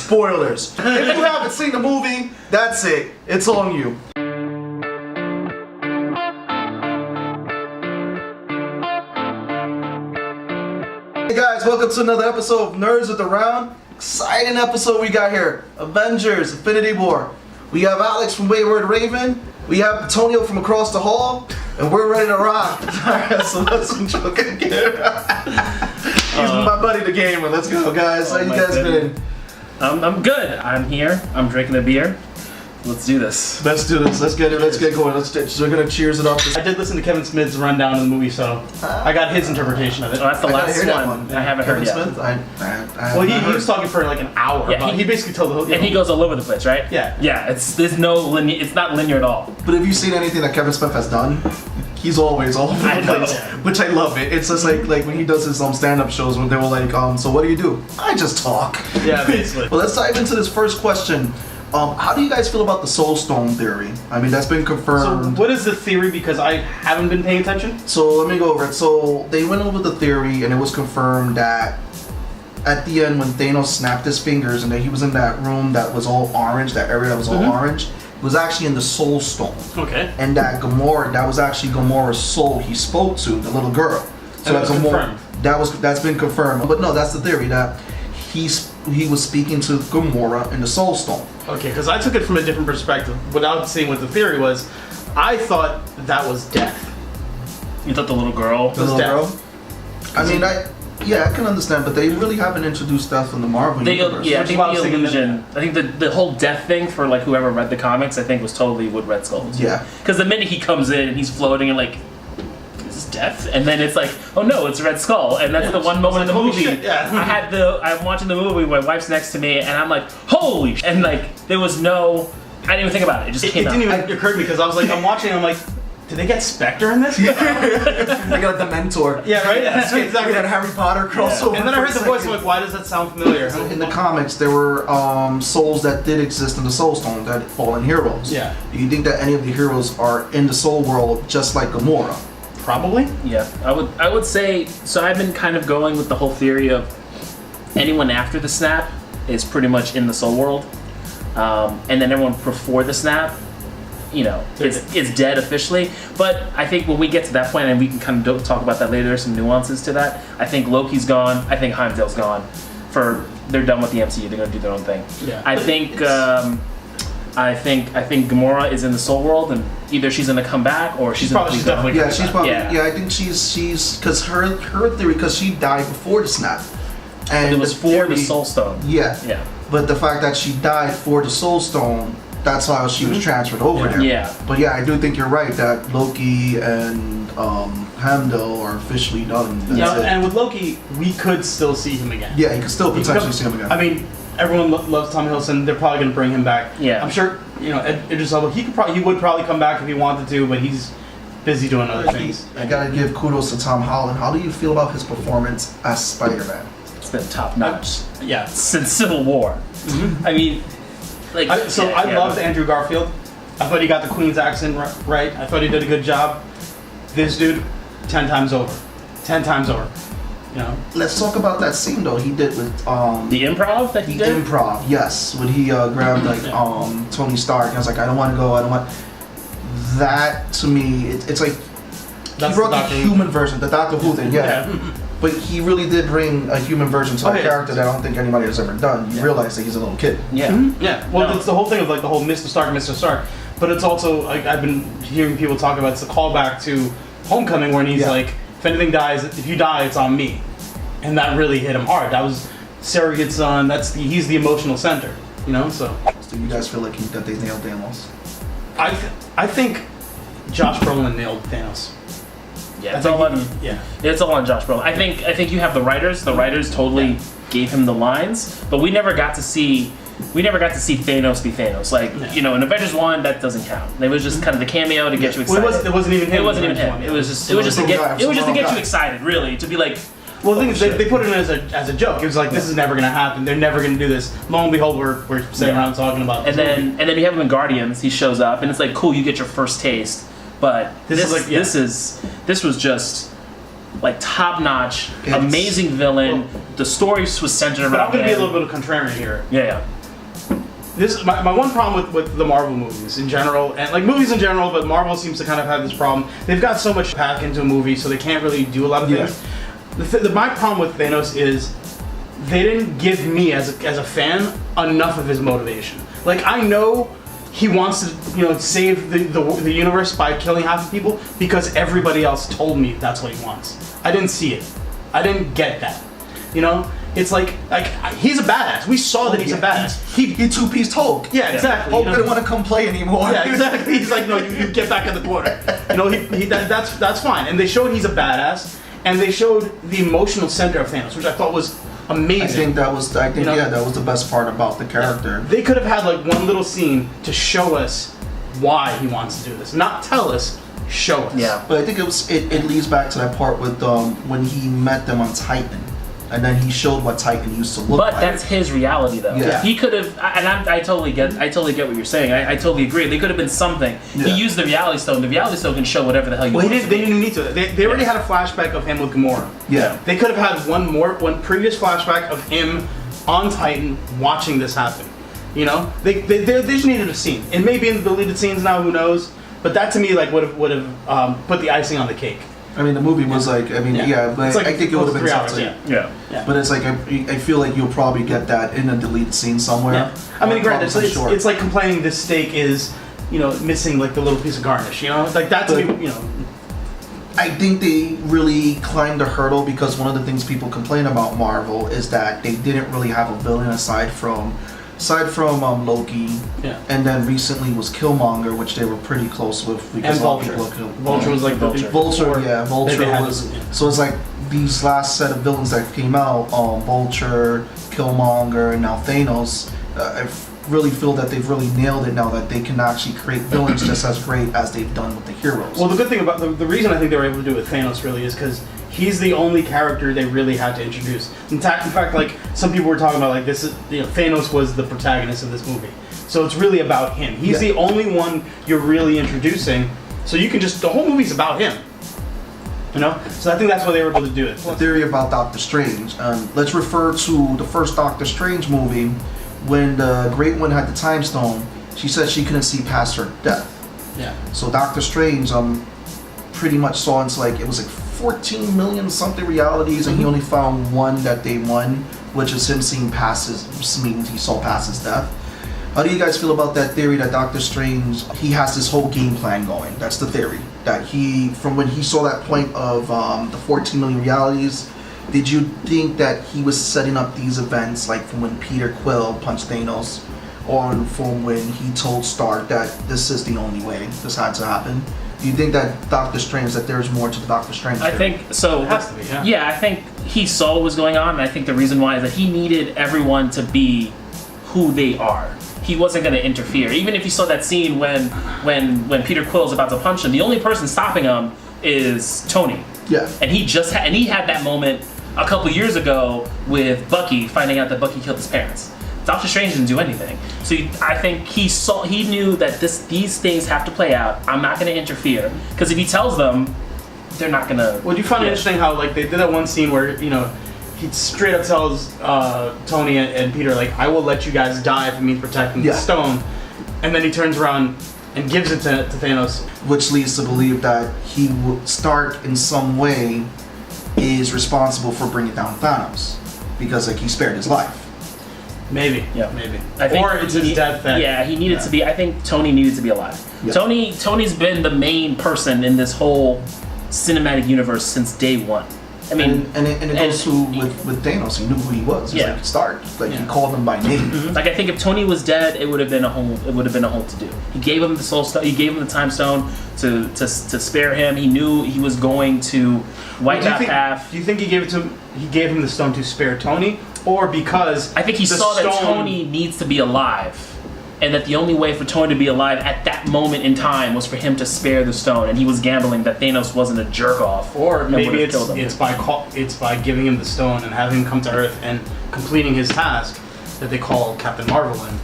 spoilers. If you haven't seen the movie, that's it. It's on you. Hey guys, welcome to another episode of Nerds with the Round. Exciting episode we got here. Avengers, Infinity War. We have Alex from Wayward Raven. We have Antonio from across the hall. And we're ready to rock. Alright, so let's enjoy it. He's my buddy the gamer. Let's go, guys. How you guys been? I'm good. I'm here. I'm drinking a beer. Let's do this. Let's do this. Let's get it. Let's get going. We're gonna cheers it up. I did listen to Kevin Smith's rundown of the movie, so I got his interpretation of it. Oh, that's the last one. I haven't heard yet. Smith? Well, he was talking for like an hour. Yeah, he basically told the whole. And he goes all over the place, right? Yeah. Yeah. It's not linear at all. But have you seen anything that Kevin Smith has done? He's always all over the place, which I love it. It's just like when he does his stand-up shows where they were like, so what do you do? I just talk. Yeah, basically. Well, let's dive into this first question. How do you guys feel about the Soul Stone theory? I mean, that's been confirmed. So what is the theory? Because I haven't been paying attention. So let me go over it. So they went over the theory, and it was confirmed that at the end, when Thanos snapped his fingers, and that he was in that room that was all orange, that area that was all orange, it was actually in the Soul Stone. Okay. And that Gamora, that was actually Gamora's soul he spoke to, the little girl. So that's confirmed. That's been confirmed. But no, that's the theory that he was speaking to Gamora in the Soul Stone. Okay, because I took it from a different perspective. Without seeing what the theory was, I thought that was death. You thought the little girl? The little girl? I mean, I can understand, but they really haven't introduced death in the Marvel universe. Yeah, I think the illusion. I think the whole death thing for like whoever read the comics, I think was totally with Red Skull. Yeah. Because the minute he comes in and he's floating and like, is this death? And then it's like, oh no, it's Red Skull. And that's the one moment in the movie. Shit, yeah. I'm watching the movie, my wife's next to me, and I'm like, holy shit. And like, there was no, I didn't even think about it. It just came out. It didn't even occur to me because I was like, I'm watching, I'm like, did they get Spectre in this? They got the Dementor. Yeah, right? Yeah, exactly. That Harry Potter crossover. And then I heard the voice, I'm like, why does that sound familiar? So in the comics, there were souls that did exist in the Soul Stone, that fallen heroes. Yeah. Do you think that any of the heroes are in the Soul World just like Gamora? Probably. Yeah, I would say, so I've been kind of going with the whole theory of anyone after the snap is pretty much in the Soul World. And then everyone before the snap, it's dead officially. But I think when we get to that point, and we can kind of talk about that later, there's some nuances to that. I think Loki's gone. I think Heimdall's gone. They're done with the MCU. They're gonna do their own thing. Yeah. I think Gamora is in the Soul World, and either she's gonna come back or she's definitely. Yeah, she's probably. Yeah. Yeah, I think she's because her theory, because she died before the snap, and it was for the Soul Stone. Yeah. Yeah. But the fact that she died for the Soul Stone, that's how she was transferred over there. Yeah. But yeah, I do think you're right that Loki and Heimdall are officially done. That's it. And with Loki, we could still see him again. Yeah, you could still potentially see him again. I mean, everyone loves Tom Hiddleston. They're probably going to bring him back. Yeah. I'm sure. Idris Elba. He would probably come back if he wanted to, but he's busy doing other things. I gotta give kudos to Tom Holland. How do you feel about his performance as Spider-Man? It's been top notch. Yeah. Since Civil War. I mean, like. I loved Andrew Garfield. I thought he got the Queen's accent right. I thought he did a good job. This dude, 10 times over. 10 times over. Let's talk about that scene though he did with the improv that he did. Improv, yes, when he grabbed Tony Stark. And I was like, I don't want to go. I don't want. That to me, it's like he brought the human version, the Doctor Who thing, yeah. But he really did bring a human version to a character that I don't think anybody has ever done. You realize that he's a little kid. Yeah. Yeah. Well, it's the whole thing of like the whole Mr. Stark. But it's also like I've been hearing people talk about. It's a callback to Homecoming, where he's like, if anything dies, if you die, it's on me, and that really hit him hard. That was surrogate son. He's the emotional center. So. Do you guys feel like that they nailed Thanos? I think Josh Brolin nailed Thanos. Yeah, it's all on. Yeah, it's all on Josh Brolin. I think you have the writers. The writers totally gave him the lines, but we never got to see Thanos be Thanos. Like in Avengers 1, that doesn't count. It was just kind of the cameo to get you excited. Well, it wasn't even him. It wasn't even him. It was just to get you excited, really, to be like. Well, the thing is, they put it in as a joke. It was like, this is never gonna happen. They're never gonna do this. Lo and behold, we're sitting around talking about this. And then you have him in Guardians. He shows up, and it's like, cool, you get your first taste. But this was just like top notch, amazing villain. The story was centered around. But I'm gonna be a little bit of contrarian here. Yeah. this is my one problem with the Marvel movies in general, and like movies in general, but Marvel seems to kind of have this problem. They've got so much pack into a movie, so they can't really do a lot of things. My problem with Thanos is they didn't give me as a fan enough of his motivation. Like, I know he wants to, save the universe by killing half the people because everybody else told me that's what he wants. I didn't see it. I didn't get that. It's like he's a badass. We saw that he's a badass. He two-pieced Hulk. Yeah, exactly. Hulk didn't want to come play anymore. Yeah, exactly. He's like, no, you get back in the corner. That's fine. And they showed he's a badass, and they showed the emotional center of Thanos, which I thought was amazing. I think that was the best part about the character. They could have had like one little scene to show us why he wants to do this, not tell us, show us. Yeah, but I think it leads back to that part with when he met them on Titan. And then he showed what Titan used to look like. But that's his reality, though. Yeah. He could have, and I totally get what you're saying. I totally agree. They could have been something. Yeah. He used the reality stone. The reality stone can show whatever the hell you want. They didn't need to. They already had a flashback of him with Gamora. Yeah. They could have had one previous flashback of him on Titan watching this happen. They just needed a scene. It may be in the deleted scenes now. Who knows? But that to me would have put the icing on the cake. I mean, the movie was but it's like I think it would have been 3 hours, something. Yeah. But it's like I feel like you'll probably get that in a deleted scene somewhere. Yeah. I mean, granted, Probably it's like complaining this steak is, missing like the little piece of garnish. Like that to me, I think they really climbed the hurdle because one of the things people complain about Marvel is that they didn't really have a villain aside from Loki, and then recently was Killmonger, which they were pretty close with because and Vulture. Vulture was like Vulture. Vulture was. So it's like these last set of villains that came out, Vulture, Killmonger, and now Thanos. I really feel that they've really nailed it now that they can actually create villains just as great as they've done with the heroes. Well, the good thing about the reason I think they were able to do it with Thanos really is because he's the only character they really had to introduce. In fact, like some people were talking about, like this is Thanos was the protagonist of this movie, so it's really about him. He's the only one you're really introducing, so you can the whole movie's about him. So I think that's why they were able to do it. The theory about Doctor Strange. Let's refer to the first Doctor Strange movie when the Great One had the Time Stone. She said she couldn't see past her death. Yeah. So Doctor Strange pretty much saw into it was like 14 million something realities, and he only found one that they won, which is him seeing past means he saw past his death. How do you guys feel about that theory that Doctor Strange, he has this whole game plan going? That's the theory. That from when he saw that point of the 14 million realities, did you think that he was setting up these events like from when Peter Quill punched Thanos, or from when he told Stark that this is the only way this had to happen? Do you think that Doctor Strange, that there's more to the Doctor Strange theory? I think so. It has to be, yeah. I think he saw what was going on, and I think the reason why is that he needed everyone to be who they are. He wasn't going to interfere. Even if you saw that scene when Peter Quill's about to punch him, the only person stopping him is Tony. Yeah. And he had that moment a couple years ago with Bucky finding out that Bucky killed his parents. Doctor Strange didn't do anything. So I think he knew that these things have to play out. I'm not going to interfere, because if he tells them, they're not going to. Well, do you find it interesting how like they did that one scene where he straight up tells Tony and Peter, like, I will let you guys die if it means protecting the stone, and then he turns around and gives it to Thanos, which leads to believe that Stark in some way is responsible for bringing down Thanos because he spared his life. Maybe. Yeah. Maybe. I think or it's his death that... Yeah, he needed to be... I think Tony needed to be alive. Yeah. Tony's been the main person in this whole cinematic universe since day one. I mean... And it goes to with Thanos. He knew who he was. He was like Stark. He called him by name. Mm-hmm. Like, I think if Tony was dead, it would have been a whole to do. He gave him the Soul Stone. He gave him the Time Stone to spare him. He knew he was going to wipe out half. Do you think he gave him the stone to spare Tony, or because I think he saw that Tony needs to be alive, and that the only way for Tony to be alive at that moment in time was for him to spare the stone, and he was gambling that Thanos wasn't a jerk off, or maybe it's by giving him the stone and having him come to Earth and completing his task that they call Captain Marvel in.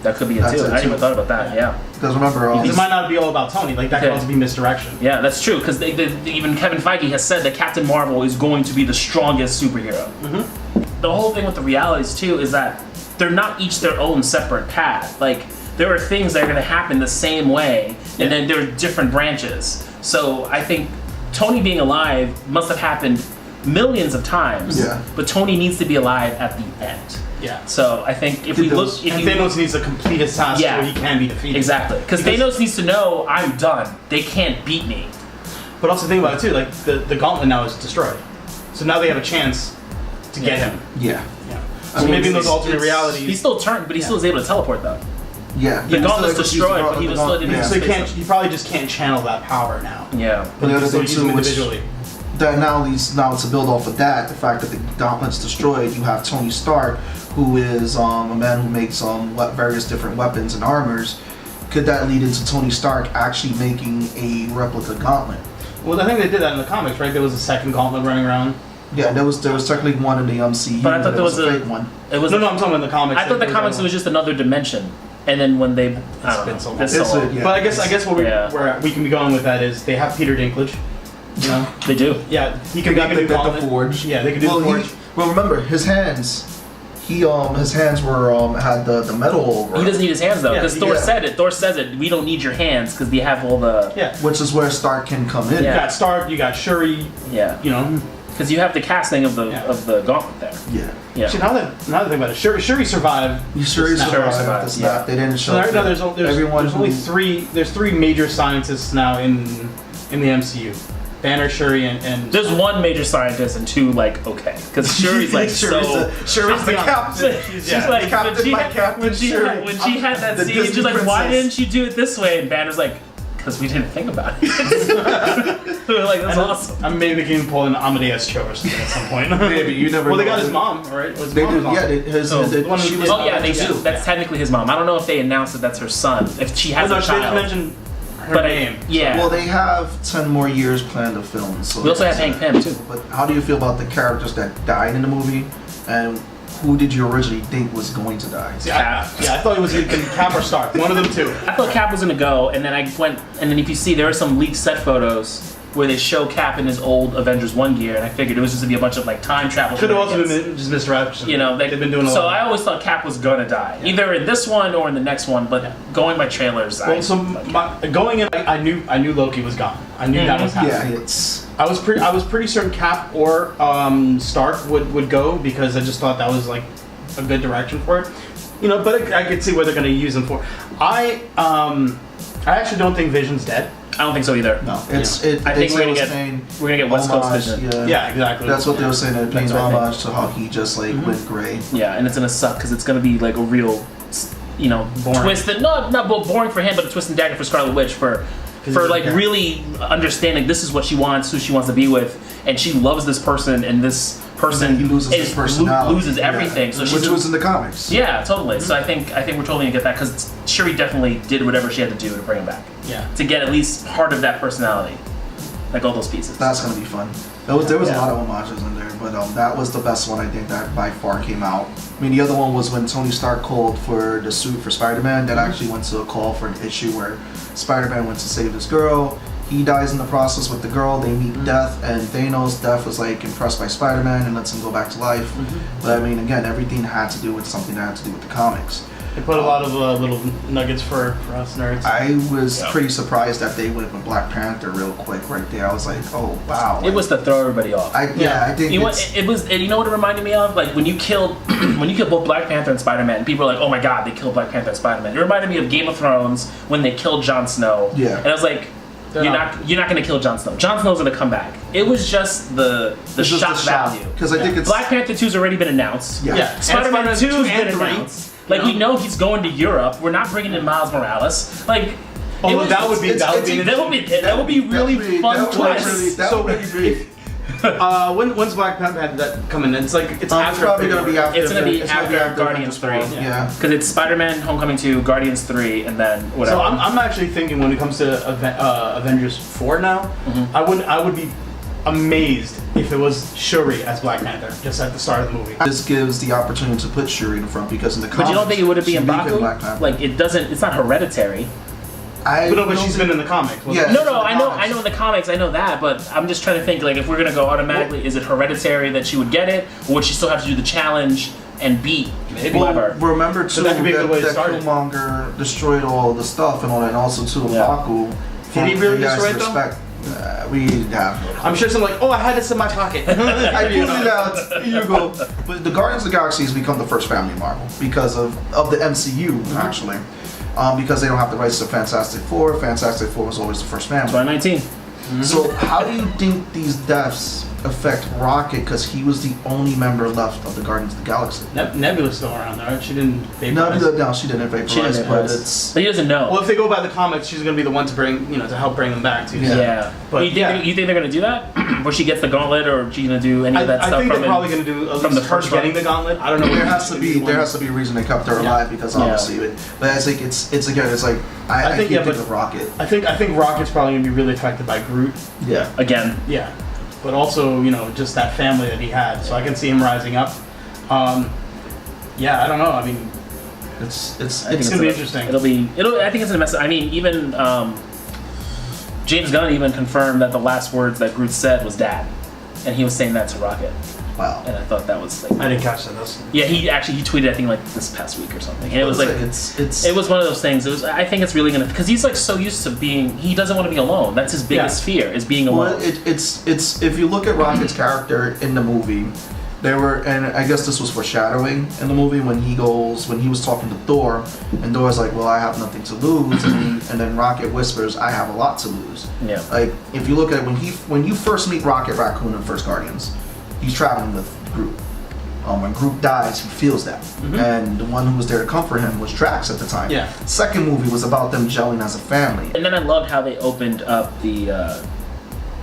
That could be it too. I hadn't even thought about that. Yeah. Because remember, it might not be all about Tony. Like that could also be misdirection. Yeah, that's true. Because even Kevin Feige has said that Captain Marvel is going to be the strongest superhero. Mm-hmm. The whole thing with the realities too is that they're not each their own separate path. Like, there are things that are going to happen the same way, and then there are different branches. So I think Tony being alive must have happened millions of times, but Tony needs to be alive at the end. Yeah. So I think if we look, Thanos needs to complete his task so he can be defeated. Exactly, because Thanos needs to know I'm done. They can't beat me. But also think about it too, like the gauntlet now is destroyed, so now they have a chance to get him. Yeah. So maybe in those alternate realities, he still turned, but he still was able to teleport though. Yeah. The gauntlet's destroyed, but he was still didn't. So he probably just can't channel that power now. Yeah. But the other thing too, individually. That now to build off of that, the fact that the gauntlet's destroyed, you have Tony Stark, who is a man who makes various different weapons and armors. Could that lead into Tony Stark actually making a replica gauntlet? Well, I think they did that in the comics, right? There was a second gauntlet running around. Yeah, there was technically one in the MCU, but I thought there was a fake one. It was no, I'm talking about the comics. I thought the comics was just another dimension, and then when they, I don't know. But I guess where we can be going with that is they have Peter Dinklage. You know? They do. Yeah, he can make the forge. Yeah, they can do the forge. Well, remember his hands. His hands were had the metal over. He doesn't need his hands though, because Thor said it. Thor says it. We don't need your hands because they have all the. Yeah. Which is where Stark can come in. You got Stark. You got Shuri. Yeah. You know. Because you have the casting of the gauntlet there. Yeah. Yeah. Actually, now that I think about it, Shuri survived. Shuri survived the snap. They didn't show. No, there's only three. There's three major scientists now in the MCU. Banner, Shuri, and there's one major scientist and two okay, because Shuri's like Shuri's the captain. She's like when she had that scene, she's like, why didn't you do it this way? And Banner's like, because we didn't think about it. We were like, that's awesome. I'm maybe they can pull an Amadeus Cho or something at some point. Maybe you never. Well, they got his mom, right? They did. Yeah, they do. That's technically his mom. I don't know if they announced that that's her son. If she has a child. They mentioned her name. Yeah. Well, they have 10 more years planned to film. So we also have Hank Pym too. But how do you feel about the characters that died in the movie, and who did you originally think was going to die? Cap. I thought it was either Cap or Stark. One of them two. I thought Cap was gonna go, and then if you see, there are some leaked set photos where they show Cap in his old Avengers 1 gear, and I figured it was just gonna be a bunch of time travel. Could have also been just misdirection. You know, they've been doing a lot. So I always thought Cap was gonna die, either in this one or in the next one. But going by trailers, going in, I knew Loki was gone. I knew that was happening. Yeah, I was pretty certain Cap or Stark would go because I just thought that was a good direction for it. You know, but I could see what they're gonna use him for. I actually don't think Vision's dead. I don't think so either. No, I think we're gonna get West Coast Vision. Yeah, exactly. That's what they were saying. It pays homage to how he just went gray. Yeah, and it's gonna suck because it's gonna be a real, boring. twisted. No, not boring for him, but a twist and dagger for Scarlet Witch for really understanding this is what she wants, who she wants to be with, and she loves this person, and this person he loses his personality. Loses everything. So which was in the comics. Yeah, totally. So I think we're totally gonna get that because Shuri definitely did whatever she had to do to bring him back. Yeah. To get at least part of that personality, all those pieces. That's gonna be fun. There was a lot of homages in there, but that was the best one I think that by far came out. I mean, the other one was when Tony Stark called for the suit for Spider-Man. That actually went to a call for an issue where Spider-Man went to save this girl. He dies in the process with the girl. They meet Death, and Thanos. Death was impressed by Spider-Man and lets him go back to life. But I mean, again, everything had to do with something that had to do with the comics. They put a lot of little nuggets for us nerds. I was pretty surprised that they went with Black Panther real quick right there. I was like, oh wow. It was to throw everybody off. I think it was. You know what it reminded me of? When you killed both Black Panther and Spider-Man, and people were like, oh my god, they killed Black Panther and Spider-Man. It reminded me of Game of Thrones when they killed Jon Snow. Yeah. And I was like, you're not gonna kill Jon Snow. Jon Snow's gonna come back. It was just the shock value. Because I think it's Black Panther 2's already been announced. Yeah. Spider-Man 2's been announced. We know he's going to Europe. We're not bringing in Miles Morales. That would be really fun twist. When's Black Panther had that coming in? It's after. Probably gonna be after. It's gonna be after Guardians 3. Yeah. Because it's Spider-Man: Homecoming 2, Guardians 3, and then whatever. So I'm actually thinking when it comes to Avengers 4 now, I would be amazed if it was Shuri as Black Panther just at the start of the movie. This gives the opportunity to put Shuri in the front because in the comics, but you don't think it would be M'Baku? Black Panther. It's not hereditary. But she's been in the comics. Yeah. No, I know in the comics, I know that, but I'm just trying to think if we're gonna go automatically, is it hereditary that she would get it, or would she still have to do the challenge and beat Maybe. Whoever. Remember too that could be a good way to that start it. Killmonger destroyed all the stuff and all that, and also too Yeah. M'Baku. Did he really destroy it, though? Respect. We have. I'm sure someone like, oh, I had this in my pocket. I pulled it out. Here you go. But the Guardians of the Galaxy has become the first family in Marvel because of the MCU actually, because they don't have the rights to Fantastic Four. Fantastic Four was always the first family. 2019. So how do you think these deaths affect Rocket? Because he was the only member left of the Guardians of the Galaxy. Nebula's still around there, right? She didn't vaporize. No, she didn't vaporize, She didn't but vaporize. it's. But he doesn't know. Well, if they go by the comics, she's gonna be the one to bring, to help bring them back too. Yeah. But you think they're gonna do that? Where she gets the gauntlet, or she's gonna do any of that I stuff think from they're probably gonna do at from least the her first getting one? the gauntlet. I don't know. There has to be a reason they kept her alive because obviously, but I think it's again it's like I think, keep yeah, thinking but- of Rocket. I think Rocket's probably gonna be really affected by Groot. Yeah. again. Yeah, but also just that family that he had. So I can see him rising up. Yeah, I don't know. I mean, It's I think It's gonna be interesting. I think it's a mess. I mean, even James Gunn even confirmed that the last words that Groot said was "Dad," and he was saying that to Rocket. wow. And I thought that was like, I didn't catch that. That's yeah, he tweeted I think like this past week or something, and it was like it's it was one of those things. I think it's really gonna, because he's like so used to he doesn't want to be alone. That's his biggest fear, is being alone. well, it's if you look at Rocket's character in the movie, and I guess this was foreshadowing in the movie when he was talking to Thor, and Thor's like, well, I have nothing to lose, and then Rocket whispers, I have a lot to lose. Yeah. Like if you look at when you first meet Rocket Raccoon in First Guardians, he's traveling with Groot. When Groot dies, he feels that, and the one who was there to comfort him was Drax at the time. Yeah. Second movie was about them gelling as a family. And then I loved how they opened up the,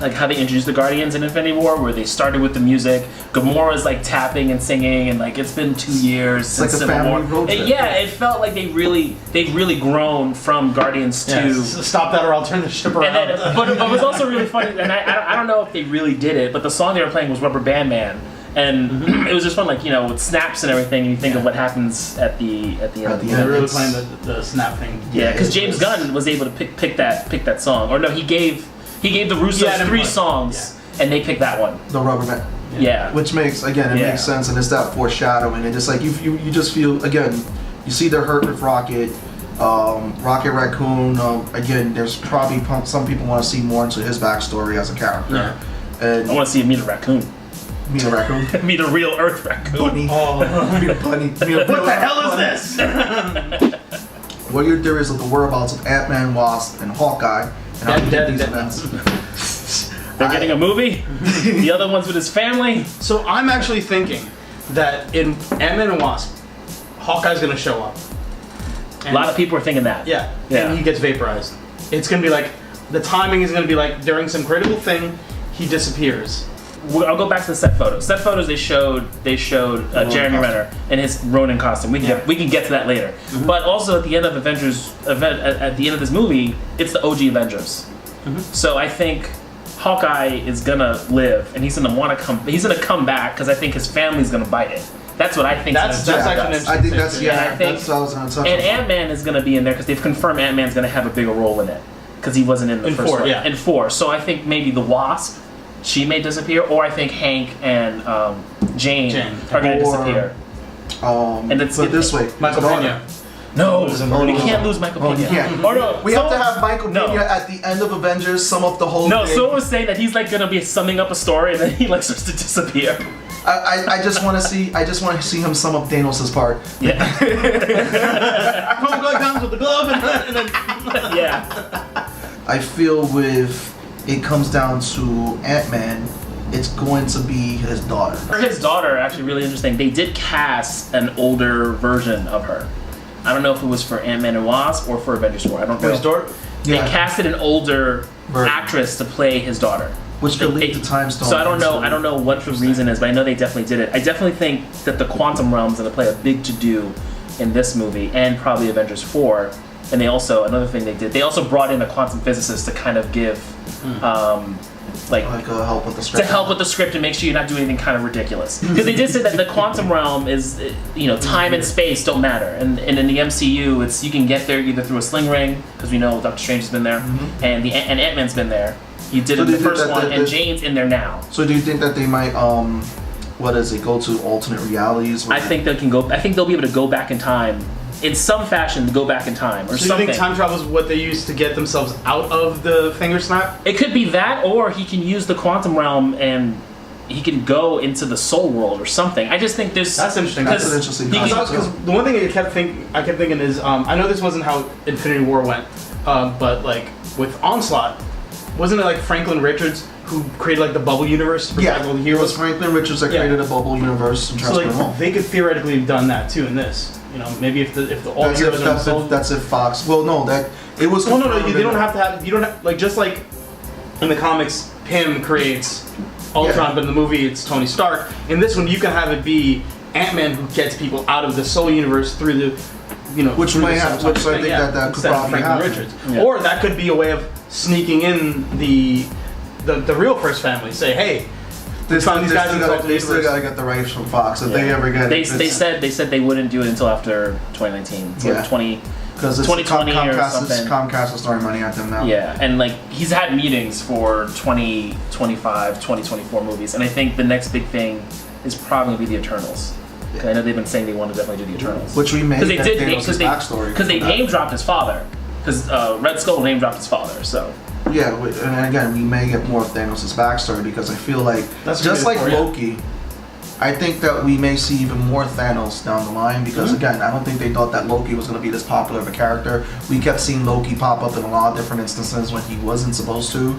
like how they introduced the Guardians in Infinity War, where they started with the music. Gamora's like tapping and singing, and like it's been 2 years since like a Civil War. family road trip. Yeah, it felt like they've really grown from Guardians yeah, to. stop that, or I'll turn the ship around. And then, but it was also really funny, and I don't know if they really did it, but the song they were playing was Rubber Band Man. And it was just fun, like with snaps and everything. And you think of what happens at the end. Of the At the movie. They're really it's- playing the snap thing. Yeah, because James Gunn was able to pick that song. Or no, he gave the Russos Yeah, 3 like- songs, and they picked that one. The rubber band. Yeah. Which makes it makes sense, and it's that foreshadowing, and just like you just feel again, you see they're hurt with Rocket, Rocket Raccoon. Again, there's probably some people want to see more into his backstory as a character, Yeah. and I want to see him meet a raccoon. meet a raccoon, Meet a real Earth raccoon. bunny, meet a bunny. What the hell is this? What are your theories of the whereabouts of Ant-Man, Wasp, and Hawkeye, and how you think these events? They're getting a movie. The other one's with his family. So I'm actually thinking that in Ant-Man and Wasp, Hawkeye's gonna show up. A lot of people are thinking that. Yeah. Yeah. And he gets vaporized. It's gonna be like, the timing is gonna be like, during some critical thing, he disappears. I'll go back to the set photos. Set photos they showed Jeremy costume. Renner in his Ronin costume. We can get to that later. But also at the end of Avengers at the end of this movie, it's the OG Avengers. So I think Hawkeye is gonna live, and he's gonna want to come. He's gonna come back because I think his family's gonna bite it. That's what I think. That's Yeah, actually an I interesting think that's thing. And I think- that's what I was gonna touch And on. Ant-Man is gonna be in there because they've confirmed Ant-Man's gonna have a bigger role in it because he wasn't in the In first 4, one. yeah. In 4, so I think maybe the Wasp, she may disappear, or I think Hank and Jane are gonna Or- disappear. And it's- Put it this way, Michael his daughter. Pena. No, Oh, we no. can't lose Michael Oh, Pena. you can't. Or no, We have to have Michael No. Pena at the end of Avengers sum up the whole No, thing. someone was saying that he's like gonna be summing up a story and then he like starts to disappear. I just want to see him sum up Thanos' part. Yeah, Cool guy comes with the glove and then yeah. I feel with it comes down to Ant-Man, it's going to be his daughter. For his daughter, actually really interesting. They did cast an older version of her. I don't know if it was for Ant-Man and Wasp or for Avengers 4. I don't know. his daughter. They Yeah. casted an older Version. actress to play his daughter. Which could lead to time stone. So I don't know what the reason is, but I know they definitely did it. I definitely think that the quantum realm is going to play a big to-do in this movie and probably Avengers 4. And they also, another thing they did, they also brought in a quantum physicist to kind of give, like help with the to script. help with the script and make sure you're not doing anything kind of ridiculous. Because they did say that the quantum realm is, time and space don't matter. And in the MCU, it's you can get there either through a sling ring, because we know Doctor Strange has been there, and Ant-Man's been there. He did So it in they the did first that- one, that- and Jane's in there now. So do you think that they might what is it? Go to alternate realities. I think they can go. I think they'll be able to go back in time, in some fashion, go back in time or so something. you think time travel is what they use to get themselves out of the finger snap? It could be that, or he can use the quantum realm and he can go into the soul world or something. I just think there's That's interesting. That's an interesting concept. Because the one thing I kept thinking is, I know this wasn't how Infinity War went, but like with Onslaught, wasn't it like Franklin Richards who created like the bubble universe to protect all the It heroes? was Franklin Richards that created a bubble universe and So transported home. like they could theoretically have done that too in this. You know, maybe if the all heroes are sold. That's if Fox. Well, no, that it was. Well, no, confirmed they in don't the- have to have. You don't have, like, just like in the comics, Pym creates Ultron, but in the movie it's Tony Stark. In this one, you can have it be Ant-Man who gets people out of the Soul Universe through the, Which through may the have- Soul which I thing, think that could instead of probably Franklin happen. Richards. Yeah. Or that could be a way of sneaking in the real first family. Say, hey, They still, these guys in the they still universe. gotta get the rights from Fox if they ever get They it. said they wouldn't do it until after 2019, so Yeah. 20. because 2020 or something. Comcast is throwing money at them now. Yeah, and like he's had meetings for 2025, 2024 movies, and I think the next big thing is probably gonna be the Eternals. I know they've been saying they want to definitely do the Eternals. Which we may because they get did Thanos' backstory because they for that. name dropped his father. Because Red Skull name dropped his father, so Yeah, and again, we may get more of Thanos' backstory because I feel like, That's just gonna like be the Loki, I think that we may see even more Thanos down the line because, again, I don't think they thought that Loki was going to be this popular of a character. We kept seeing Loki pop up in a lot of different instances when he wasn't supposed to,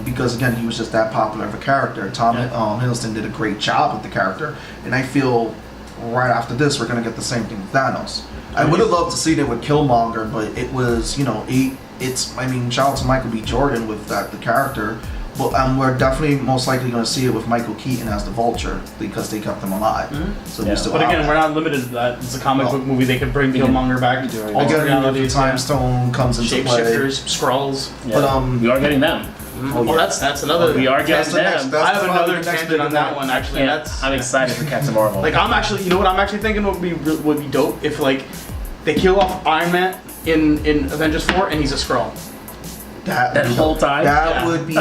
because, again, he was just that popular of a character. Tom Hiddleston did a great job with the character, and I feel right after this we're going to get the same thing with Thanos. I would have loved to see it with Killmonger, but it was, I mean, shout out to Michael B. Jordan with the character, but we're definitely most likely going to see it with Michael Keaton as the Vulture because they kept him alive. So we still But have again, that. we're not limited to that. It's a comic book movie. They could bring Killmonger back. Alternate Again, realities, Time Stone comes into play. shapeshifters, Skrulls. yeah, But, we are getting them. Well, that's another. We are That's getting the next. them. That's I have probably another the next tangent big on that event. one. Actually, Yeah, that's. I'm excited for Captain Marvel. Like I'm actually, you know what I'm actually thinking would be dope if like they kill off Iron Man in Avengers 4 and he's a Skrull. That That whole time? That Yeah. would be,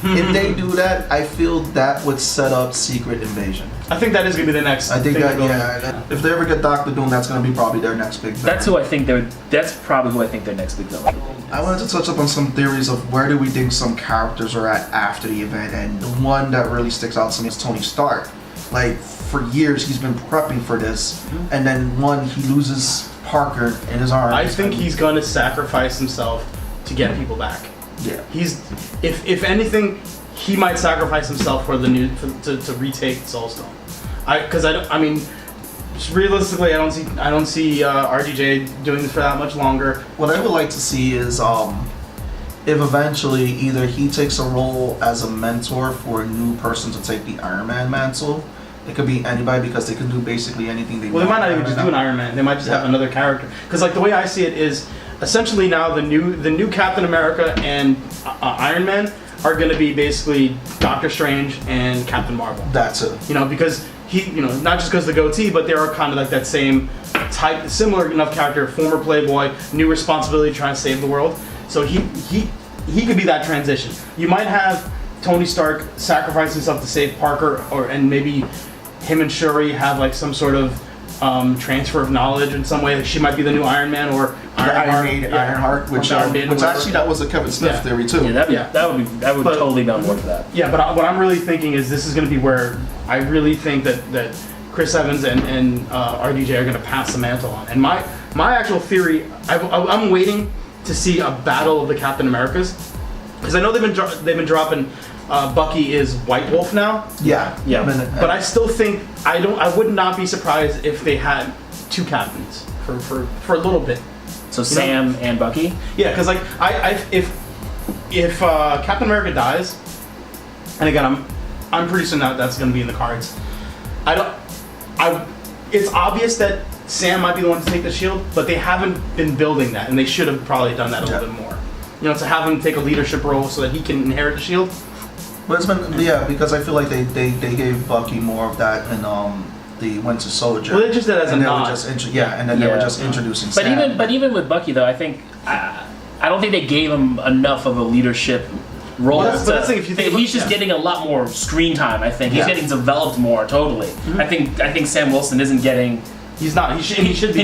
if they do that, I feel that would set up Secret Invasion. I think that is gonna be the next. I think thing that, to go. if they ever get Doctor Doom, that's going to be probably their next big thing. That's who I think that's probably who I think their next big villain. I wanted to touch up on some theories of where do we think some characters are at after the event, and the one that really sticks out to me is Tony Stark. Like, for years he's been prepping for this, and then he loses Parker in his arms. I think he's gonna sacrifice himself to get people back. Yeah. He's, if anything, he might sacrifice himself for the new to retake Soul Stone. I mean, just realistically, I don't see RDJ doing this for that much longer. What I would like to see is if eventually either he takes a role as a mentor for a new person to take the Iron Man mantle. It could be anybody because they can do basically anything they Well, want. they might not even just do an Iron Man. They might just have another character. Because like the way I see it is, essentially now the new Captain America and Iron Man are going to be basically Doctor Strange and Captain Marvel. That's it. You know, because he, not just because of the goatee, but they are kind of like that same type, similar enough character, former playboy, new responsibility, trying to save the world. So he could be that transition. You might have Tony Stark sacrifice himself to save Parker, and maybe him and Shuri have like some sort of transfer of knowledge in some way. Like she might be the new Iron Man or Ironheart, which actually that was a Kevin Smith theory too. Yeah, that would But- totally be on board for that. Yeah, but what I'm really thinking is this is going to be where I really think that Chris Evans and RDJ are going to pass the mantle on. And my actual theory, I'm waiting to see a battle of the Captain Americas, because I know they've been dropping Bucky is White Wolf now. Yeah. But I still think I would not be surprised if they had two captains for a little bit. So Sam and Bucky. Yeah, because like if Captain America dies, and again I'm pretty certain that's going to be in the cards. It's obvious that Sam might be the one to take the shield, but they haven't been building that, and they should have probably done that a little bit more. To have him take a leadership role so that he can inherit the shield. But it's been because I feel like they gave Bucky more of that in the Winter Soldier. Well, they just did it as a and nod. they were just introducing But Sam. even with Bucky though, I think I don't think they gave him enough of a leadership role. But that's the thing, if you think he's just getting a lot more screen time. I think he's getting developed more. Totally. I think Sam Wilson isn't getting. He's not. He should be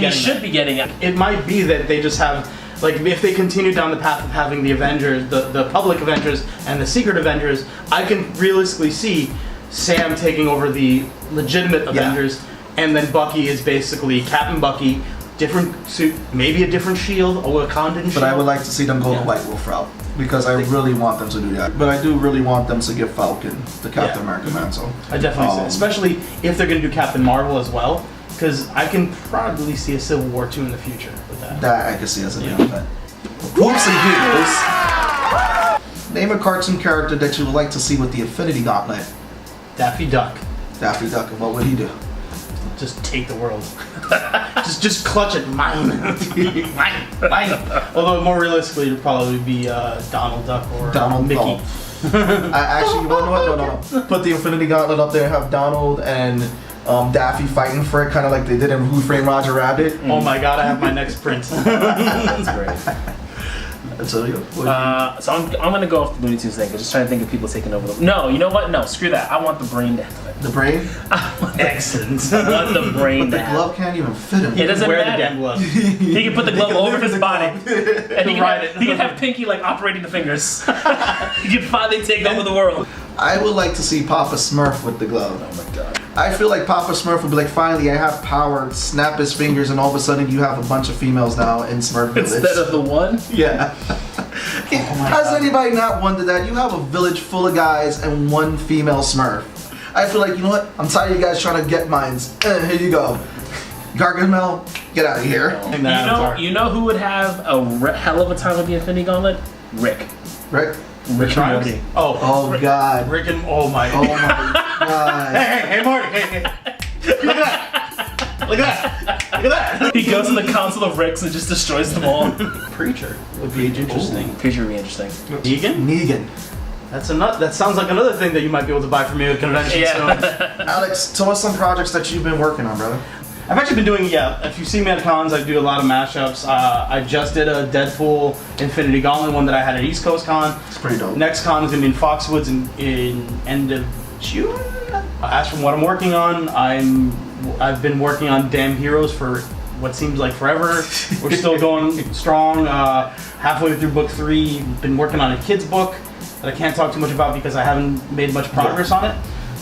getting it. It might be that they just have, like, if they continue down the path of having the Avengers, the public Avengers and the secret Avengers, I can realistically see Sam taking over the legitimate Avengers, and then Bucky is basically Captain Bucky, different suit, maybe a different shield, a Wakandan shield. But I would like to see them go the White Wolf route, because I really want them to do that. But I do really want them to give Falcon the Captain America mantle. I definitely see, especially if they're going to do Captain Marvel as well, because I can probably see a Civil War 2 in the future with that. That I can see as a big event. Whoopsie doodles. Name a cartoon character that you would like to see with the Infinity Gauntlet. Daffy Duck. Daffy Duck, and what would he do? Just take the world. just clutch it. Mine. Mine. Although more realistically, it'd probably be Donald Duck or Mickey. I actually, you know what? No. Put the Infinity Gauntlet up there. Have Donald and Daffy fighting for it, kind of like they did in Who Framed Roger Rabbit. Oh my God! I have my next print. That's great. So I'm gonna go off the Looney Tunes thing. I'm just trying to think of people taking over the. No, you know what? No, screw that. I want the brain to have it. The brain? Excellent. I want the brain But to the have glove can't even fit him. It doesn't Wear matter. the damn glove. He can put the glove over his body, and he can Right. have Pinky like operating the fingers. He can finally take over the world. I would like to see Papa Smurf with the glove. Oh my God. I feel like Papa Smurf would be like, finally, I have power. Snap his fingers, and all of a sudden, you have a bunch of females now in Smurf Village. Instead of the one. Yeah. Has anybody not wondered that? You have a village full of guys and one female Smurf. I feel like, you know what? I'm tired of you guys trying to get mines. Here you go. Gargamel, get out of here. You know who would have a hell of a time with the Infinity Gauntlet? Rick. Rick? Rick and Morty. Oh God. Rick and oh my God. Hey Marty. Hey. Look at that. He goes in the Council of Ricks and just destroys them all. Preacher would be interesting. Preacher would be interesting. Negan. That sounds like another thing that you might be able to buy from me at a convention. Yeah. Alex, tell us some projects that you've been working on, brother. I've actually been doing, if you see me at cons, I do a lot of mashups. I just did a Deadpool Infinity Gauntlet one that I had at East Coast Con. It's pretty dope. Next con is going to be in Foxwoods in end of June. As from what I'm working on, I've been working on Damn Heroes for what seems like forever. We're still going strong. Halfway through book 3, been working on a kid's book that I can't talk too much about because I haven't made much progress on it.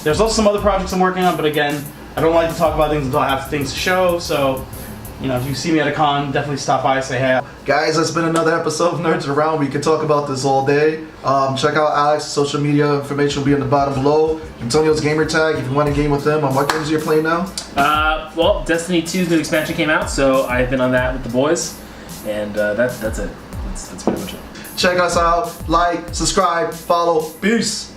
There's also some other projects I'm working on, but again, I don't like to talk about things until I have things to show, so, if you see me at a con, definitely stop by and say hey. Guys, that's been another episode of Nerds Around. We could talk about this all day. Check out Alex's social media information will be in the bottom below. Antonio's gamer tag if you want to game with them. What games are you playing now? Well, Destiny 2's new expansion came out, so I've been on that with the boys, and that's it. That's pretty much it. Check us out. Like, subscribe, follow. Peace.